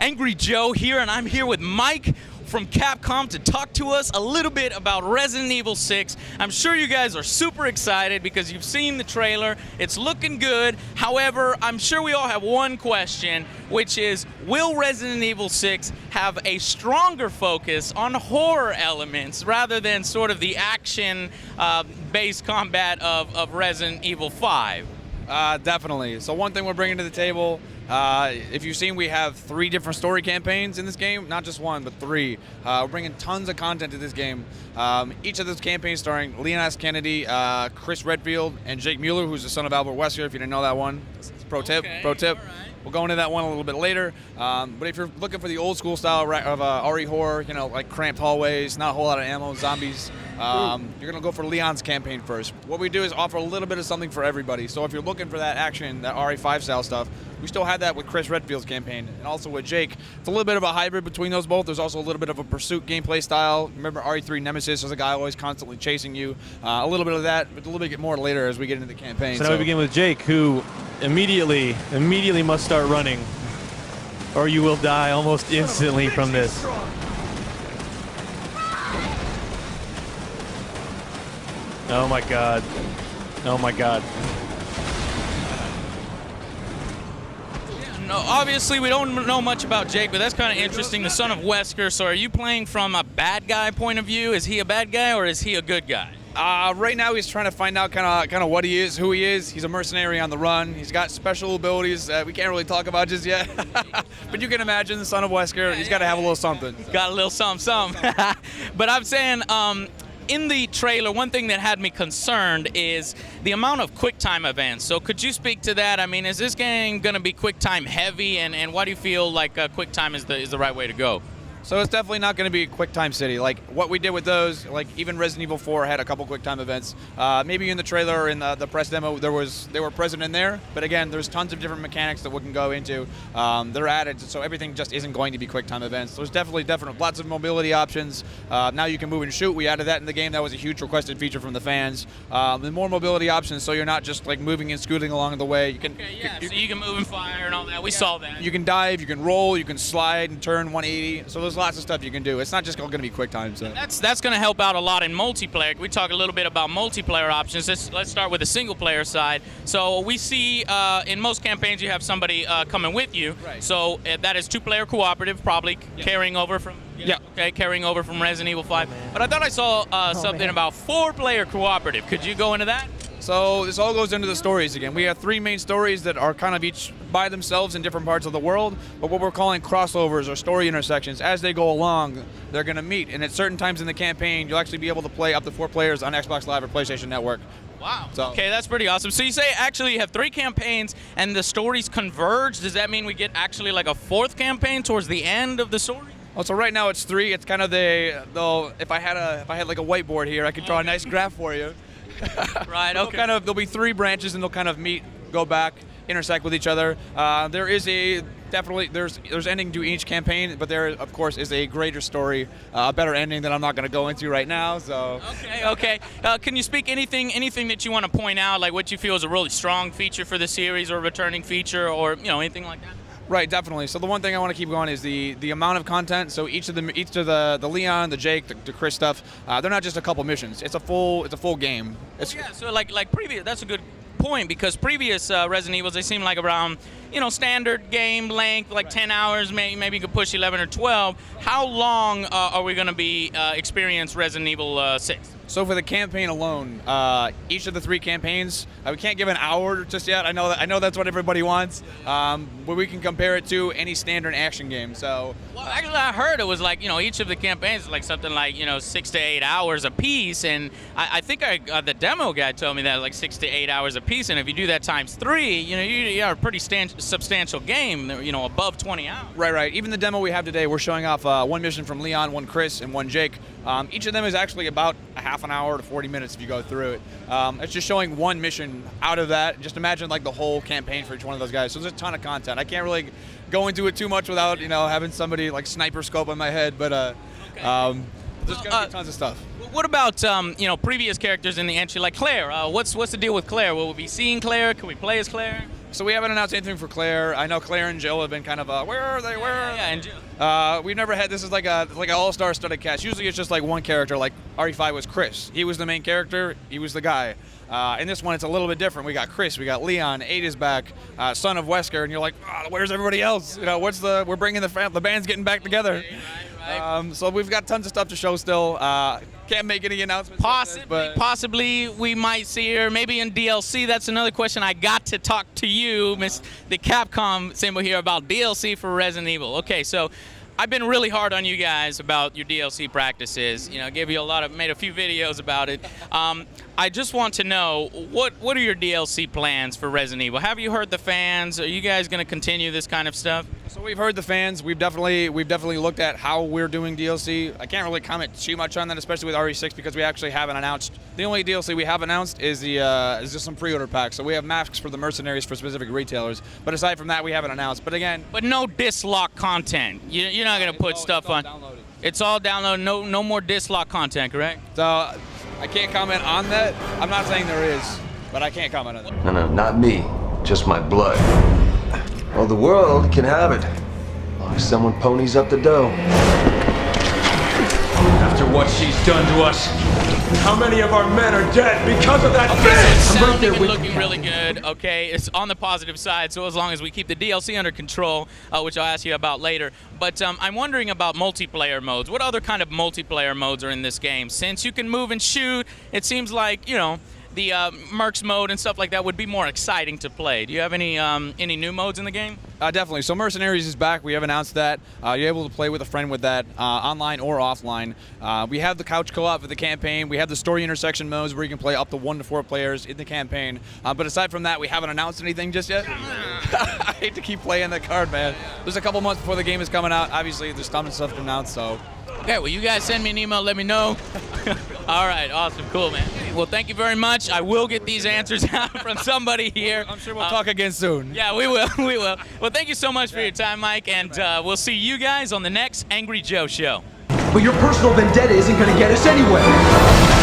Angry Joe here, and I'm here with Mike from Capcom to talk to us a little bit about Resident Evil 6. I'm sure you guys are super excited because you've seen the trailer. It's looking good. However, I'm sure we all have one question, which is, will Resident Evil 6 have a stronger focus on horror elements rather than sort of the action-based combat of Resident Evil 5? Definitely. So one thing we're bringing to the table, if you've seen, we have 3 different story campaigns in this game. Not just one, but 3. We're bringing tons of content to this game. Each of those campaigns starring Leon S. Kennedy, Chris Redfield, and Jake Mueller, who's the son of Albert Wesker, if you didn't know that one. Pro tip. All right. We'll go into that one a little bit later. But if you're looking for the old school style of RE horror, you know, like cramped hallways, not a whole lot of ammo, zombies, you're going to go for Leon's campaign first. What we do is offer a little bit of something for everybody. So if you're looking for that action, that RE5 style stuff, we still have that with Chris Redfield's campaign and also with Jake. It's a little bit of a hybrid between those both. There's also a little bit of a pursuit gameplay style. Remember RE3 Nemesis was a guy always constantly chasing you. A little bit of that, but a little bit more later as we get into the campaign. So now we begin with Jake, who immediately must start running, or you will die almost instantly from this. Oh my god. Oh my god. No, obviously we don't know much about Jake, but that's kind of interesting. The son of Wesker. So are you playing from a bad guy point of view? Is he a bad guy or is he a good guy? Right now he's trying to find out kind of what he is, who he is. He's a mercenary on the run. He's got special abilities we can't really talk about just yet. But you can imagine the son of Wesker, he's got to have a little something. Got a little something. But I'm saying, in the trailer, one thing that had me concerned is the amount of QuickTime events. So could you speak to that? I mean, is this game going to be QuickTime heavy, and why do you feel like QuickTime is the right way to go? So it's definitely not going to be QuickTime City. Like what we did with those, like even Resident Evil 4 had a couple QuickTime events. Maybe in the trailer or in the press demo, they were present in there. But again, there's tons of different mechanics that we can go into. They're added, so everything just isn't going to be QuickTime events. There's definitely lots of mobility options. Now you can move and shoot. We added that in the game. That was a huge requested feature from the fans. And more mobility options, so you're not just like moving and scooting along the way. You can. So you can move and fire and all that. We saw that. You can dive. You can roll. You can slide and turn 180. So there's lots of stuff you can do. It's not just going to be quick time. So that's going to help out a lot in multiplayer. We talk a little bit about multiplayer options. Let's start with the single player side. So we see in most campaigns you have somebody coming with you. Right. So that is 2-player cooperative, probably carrying over from carrying over from Resident Evil 5. But I thought I saw something about 4-player cooperative. Could you go into that? So this all goes into the stories again. We have 3 main stories that are kind of each by themselves in different parts of the world, but what we're calling crossovers or story intersections. As they go along, they're going to meet, and at certain times in the campaign, you'll actually be able to play up to 4 players on Xbox Live or PlayStation Network. Wow. So, okay, that's pretty awesome. So you say actually you have 3 campaigns and the stories converge. Does that mean we get actually like a 4th campaign towards the end of the story? Well, so right now it's 3. It's kind of if I had like a whiteboard here, I could draw a nice graph for you. Right. Okay. There'll be 3 branches, and they'll kind of meet, go back, intersect with each other. There is there's ending to each campaign, but there of course is a greater story, a better ending that I'm not going to go into right now. So. Okay. Can you speak anything that you want to point out, like what you feel is a really strong feature for the series, or a returning feature, or anything like that? Right, definitely. So the one thing I want to keep going is the amount of content. So each of the Leon, the Jake, the Chris stuff, they're not just a couple missions. It's a full game. So like previous, that's a good point, because previous Resident Evils, they seem like around standard game length, like 10 hours, maybe you could push 11 or 12. How long are we going to be experience Resident Evil 6? So for the campaign alone, each of the 3 campaigns, we can't give an hour just yet. I know that's what everybody wants, but we can compare it to any standard action game. So. Well, actually, I heard it was like each of the campaigns is like something like 6 to 8 hours a piece, and I think the demo guy told me that like 6 to 8 hours a piece, and if you do that times 3, you have a pretty substantial game, above 20 hours. Right. Even the demo we have today, we're showing off 1 mission from Leon, 1 Chris, and 1 Jake. Each of them is actually about a half an hour to 40 minutes if you go through it. It's just showing 1 mission out of that. Just imagine like the whole campaign for each one of those guys. So there's a ton of content. I can't really go into it too much without having somebody like sniper scope on my head, but there's gonna be tons of stuff. What about previous characters in the entry, like Claire? What's the deal with Claire? Will we be seeing Claire? Can we play as Claire? So we haven't announced anything for Claire. I know Claire and Jill have been kind of, where are they? Where are Yeah, they? and We've never had, this is like an all-star studded cast. Usually it's just like one character, like RE5 was Chris. He was the main character, he was the guy. In this one, it's a little bit different. We got Chris, we got Leon, Ada's back, son of Wesker, and you're like, where's everybody else? You know, we're bringing the band's getting back together. So we've got tons of stuff to show still. Can't make any announcements. Possibly we might see her maybe in DLC. That's another question. I got to talk to you, Miss the Capcom symbol here, about DLC for Resident Evil. Okay, so I've been really hard on you guys about your DLC practices. You know, gave you made a few videos about it. I just want to know what are your DLC plans for Resident Evil? Have you heard the fans? Are you guys going to continue this kind of stuff? So we've heard the fans. We've definitely looked at how we're doing DLC. I can't really comment too much on that, especially with RE6, because we actually haven't announced. The only DLC we have announced is just some pre-order packs. So we have masks for the mercenaries for specific retailers. But aside from that, we haven't announced. But again, no dislock content. You're not going to put stuff on. Downloaded. It's all downloaded. No more dislock content, correct? So I can't comment on that. I'm not saying there is, but I can't comment on that. No, not me. Just my blood. Well, the world can have it. As long as someone ponies up the dough. After what she's done to us, how many of our men are dead because of that Okay, so it's bitch? sounding and looking really good. Okay, it's on the positive side. So as long as we keep the DLC under control, which I'll ask you about later. But I'm wondering about multiplayer modes. What other kind of multiplayer modes are in this game? Since you can move and shoot, it seems like the Mercs mode and stuff like that would be more exciting to play. Do you have any new modes in the game? Definitely. So Mercenaries is back. We have announced that. You're able to play with a friend with that, online or offline. We have the couch co-op for the campaign. We have the story intersection modes where you can play up to 1 to 4 players in the campaign. But aside from that, we haven't announced anything just yet. I hate to keep playing that card, man. There's a couple months before the game is coming out. Obviously, there's tons of stuff to announce, so. Okay, well, you guys send me an email, let me know. All right, awesome, cool, man. Well, thank you very much. I will get these answers out from somebody here. I'm sure we'll talk again soon. Yeah, we will, we will. Well, thank you so much for your time, Mike, and we'll see you guys on the next Angry Joe Show. But your personal vendetta isn't gonna get us anywhere.